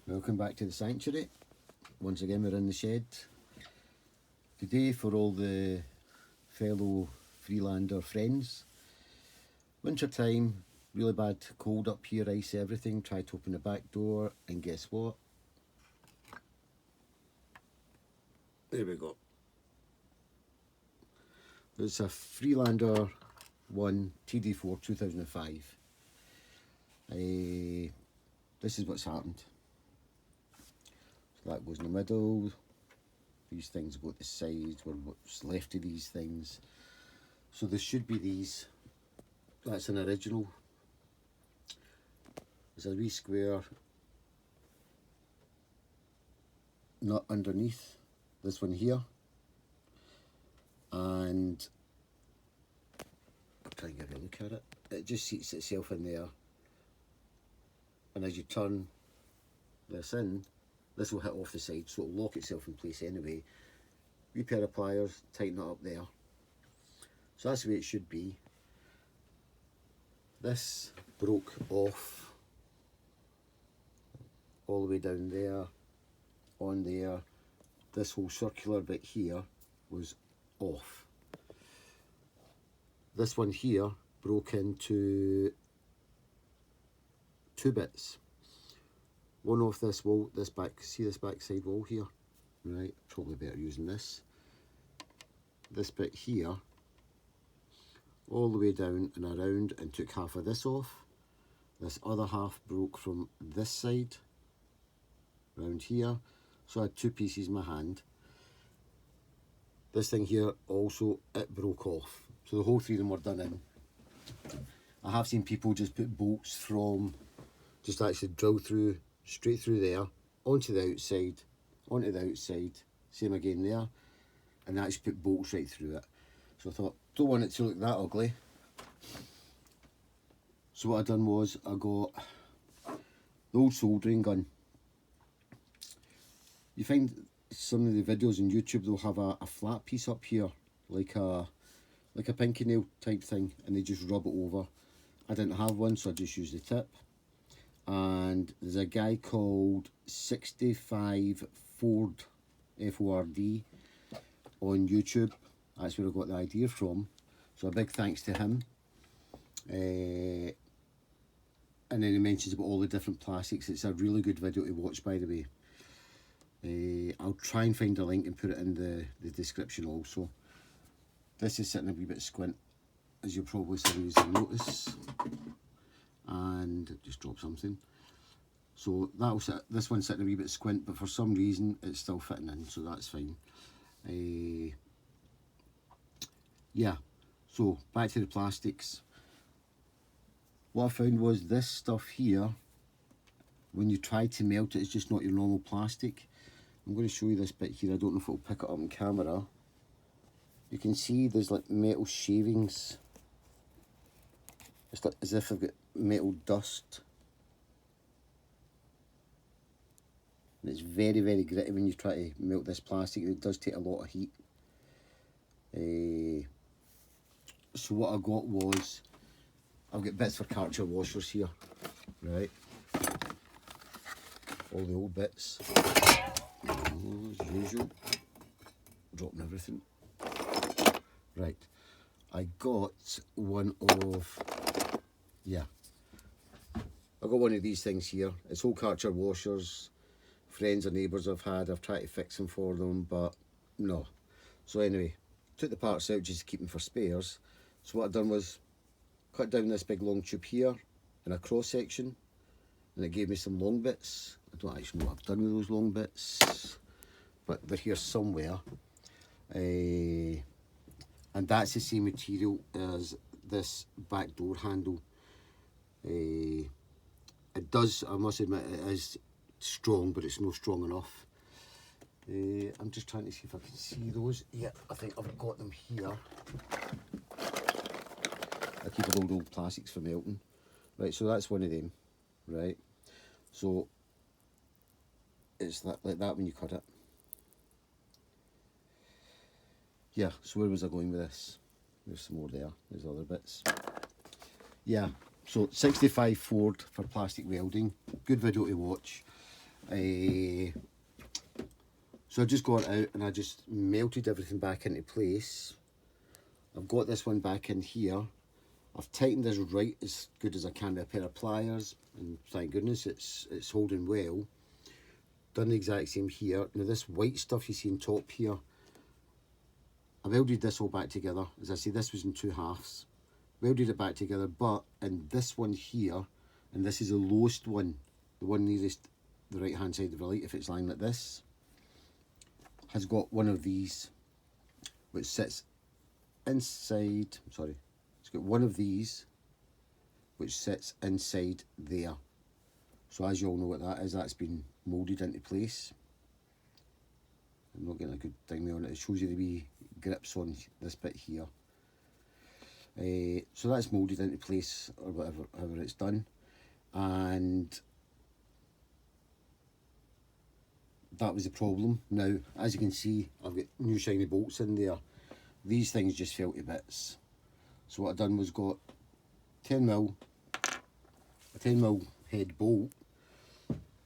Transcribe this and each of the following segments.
Welcome back to the sanctuary. Once again we're in the shed. Today, for all the fellow freelander friends, winter time, really bad cold up here, ice everything. Tried to open the back door and guess what? There we go. It's a Freelander 1 TD4 2005. This is what's happened. So that goes in the middle. These things go at the sides, or what's left of these things. So there should be these. That's an original. There's a wee square nut underneath this one here, and I'll try and give you a look at it. It just seats itself in there, and as you turn this in, this will hit off the side, so it'll lock itself in place anyway. Wee pair of pliers, tighten it up there. So that's the way it should be. This broke off all the way down there, on there. This whole circular bit here was off. This one here broke into two bits. One off this wall, this back, see this back side wall here? Right, probably better using this. This bit here, all the way down and around, and took half of this off. This other half broke from this side, round here. So I had two pieces in my hand. This thing here also, it broke off. So the whole three of them were done in. I have seen people just put bolts from, just actually drill through, straight through there, onto the outside, same again there, and actually put bolts right through it. So I thought, don't want it to look that ugly. So what I done was, I got the old soldering gun. You find some of the videos on YouTube, they'll have a flat piece up here, like a pinky nail type thing, and they just rub it over. I didn't have one, so I just used the tip. And there's a guy called Sixtfive Ford, F-O-R-D, on YouTube. That's where I got the idea from. So a big thanks to him. And then he mentions about all the different plastics. It's a really good video to watch, by the way. I'll try and find a link and put it in the description also. This is sitting a wee bit squint, as you'll probably some notice. And just drop something. So that'll sit, this one's sitting a wee bit squint, but for some reason it's still fitting in, so that's fine. Yeah, so back to the plastics. What I found was this stuff here, when you try to melt it, it's just not your normal plastic. I'm going to show you this bit here. I don't know if it'll pick it up on camera. You can see there's like metal shavings. It's like as if I've got metal dust. And it's very, very gritty when you try to melt this plastic. It does take a lot of heat. So what I got was, I've got bits for cartridge washers here, right? All the old bits, as usual, dropping everything. Right, I got one of, yeah, I got one of these things here. It's all cartridge washers. Friends or neighbours I've tried to fix them for them, but no. So anyway, took the parts out just to keep them for spares. So what I've done was cut down this big long tube here in a cross section, and it gave me some long bits. I don't actually know what I've done with those long bits, but they're here somewhere. And that's the same material as this back door handle. It does, I must admit, it is strong, but it's not strong enough. I'm just trying to see if I can see those. Yeah, I think I've got them here. I keep a load of old plastics for melting. Right, so that's one of them, right? So it's like that when you cut it. Yeah, so where was I going with this? There's some more there, there's other bits. Yeah, so Sixtfive Ford for plastic welding. Good video to watch. So I just got it out and I just melted everything back into place. I've got this one back in here. I've tightened this right as good as I can with a pair of pliers, and thank goodness it's holding well. Done the exact same here. Now this white stuff you see on top here, I welded this all back together. As I say, this was in 2 halves. Welded it back together, but in this one here, and this is the lowest one, the one nearest the right hand side of the light, if it's lying like this, has got one of these which sits inside, sorry, it's got one of these which sits inside there. So as you all know what that is, that's been moulded into place. I'm not getting a good thing on it. It shows you the wee grips on this bit here. So that's moulded into place, or whatever, however it's done. And that was the problem. Now, as you can see, I've got new shiny bolts in there. These things just fell to bits. So what I've done was got a 10mm head bolt,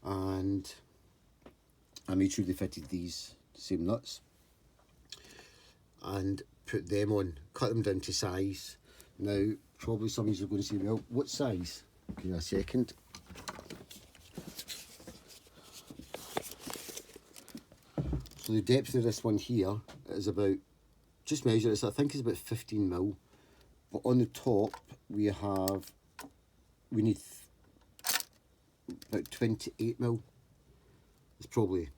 and I made sure they fitted these same nuts, and put them on, cut them down to size. Now, probably some of you are going to say, well, what size? Give me a second. So the depth of this one here is about, just measure this, I think it's about 15mm. But on the top, we need about 28mm. It's probably,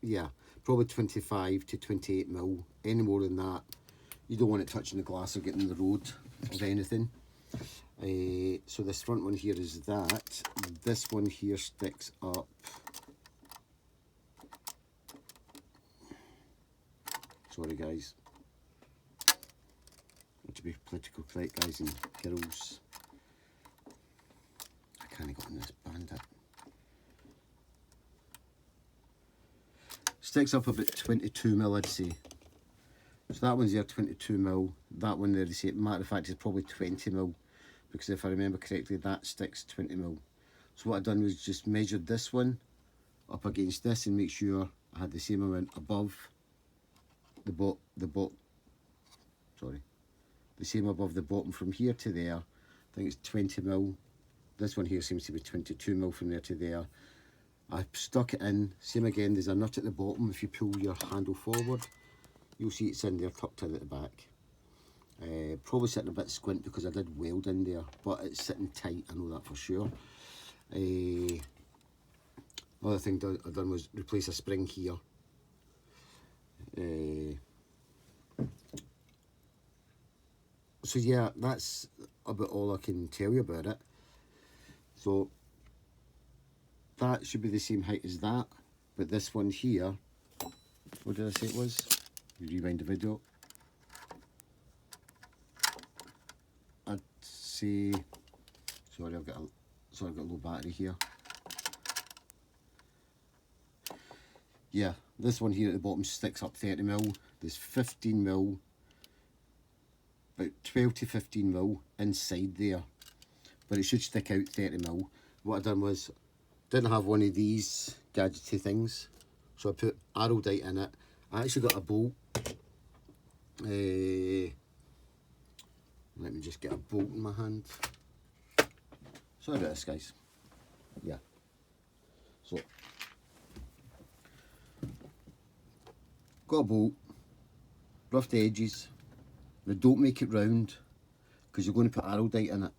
yeah, probably 25 to 28mm. Any more than that, you don't want it touching the glass or getting in the road of anything. So this front one here is that. This one here sticks up. Sorry guys. To be political correct, guys and girls. I can't get on this bandit. Sticks up about 22mm, I'd say. So that one's there 22mm. That one there, they say, matter of fact, is probably 20mm, because if I remember correctly, that sticks 20mm. So what I've done was just measured this one up against this and make sure I had the same amount above the same above the bottom from here to there. I think it's 20mm. This one here seems to be 22mm from there to there. I stuck it in. Same again, there's a nut at the bottom. If you pull your handle forward, you'll see it's in there tucked in at the back. Probably sitting a bit squint because I did weld in there, but it's sitting tight, I know that for sure. Other thing I've done was replace a spring here. So yeah, that's about all I can tell you about it. So that should be the same height as that, but this one here, what did I say it was? Rewind the video. I'd say, sorry, I've got a low battery here. Yeah, this one here at the bottom sticks up 30mm. There's 15mm, about 12 to 15mm inside there, but it should stick out 30mm. What I've done was, didn't have one of these gadgety things, so I put arrowdite in it. I actually got a bolt. Let me just get a bolt in my hand. Sorry about this, guys. Yeah. So, got a bolt, rough the edges. Now don't make it round, because you're going to put arrowdite in it.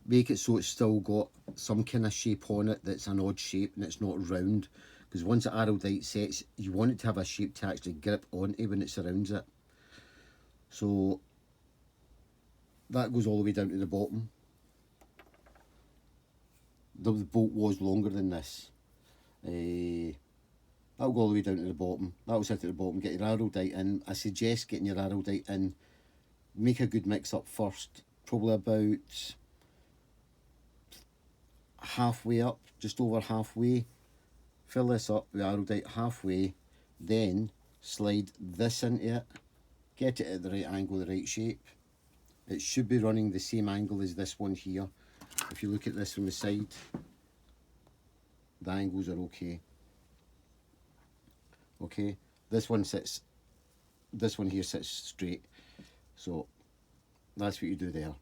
Make it so it's still got some kind of shape on it that's an odd shape and it's not round, because once the arrowdite sets, you want it to have a shape to actually grip onto when it surrounds it. So that goes all the way down to the bottom. The bolt was longer than this. That'll go all the way down to the bottom. That'll sit at the bottom. Get your arrowdite in. I suggest getting your arrowdite in. Make a good mix up first. Probably about halfway up, just over halfway. Fill this up with arrowdite halfway. Then slide this into it. Get it at the right angle, the right shape. It should be running the same angle as this one here. If you look at this from the side, the angles are okay. Okay, this one here sits straight, so that's what you do there.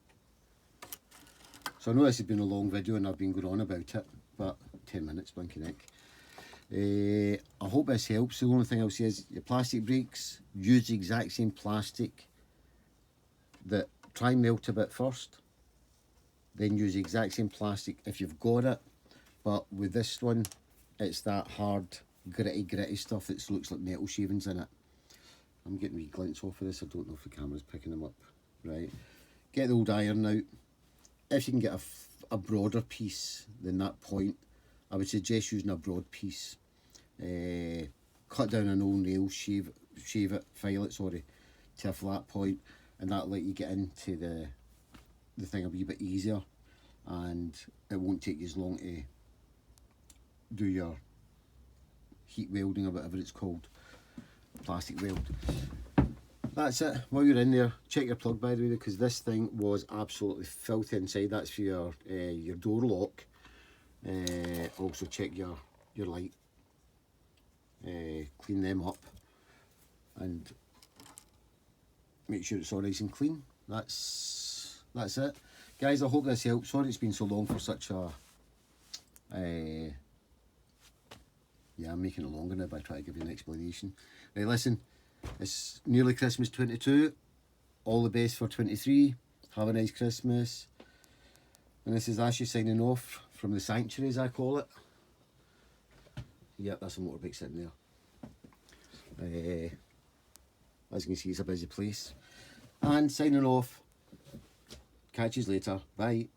So I know this has been a long video and I've been going on about it, but 10 minutes, blinking heck. I hope this helps. The only thing I'll say is your plastic brakes, use the exact same plastic. That try and melt a bit first, then use the exact same plastic if you've got it. But with this one, it's that hard, gritty stuff that looks like metal shavings in it. I'm getting wee glints off of this. I don't know if the camera's picking them up. Right, get the old iron out. If you can get a broader piece than that point, I would suggest using a broad piece. Cut down an old nail, shave it, file it, sorry, to a flat point, and that'll let you get into the thing a wee bit easier, and it won't take you as long to do your heat welding or whatever it's called, plastic weld. That's it. While you're in there, check your plug, by the way, because this thing was absolutely filthy inside. That's for your door lock. Also check your light. Clean them up and make sure it's all nice and clean. That's it, guys. I hope this helps. Sorry it's been so long for such a yeah, I'm making it longer now by trying to give you an explanation. Right, listen, it's nearly Christmas 22. All the best for 23. Have a nice Christmas. And this is Ashley signing off from the sanctuary, as I call it. Yep, that's a motorbike sitting there. As you can see, it's a busy place. And signing off. Catch you later. Bye.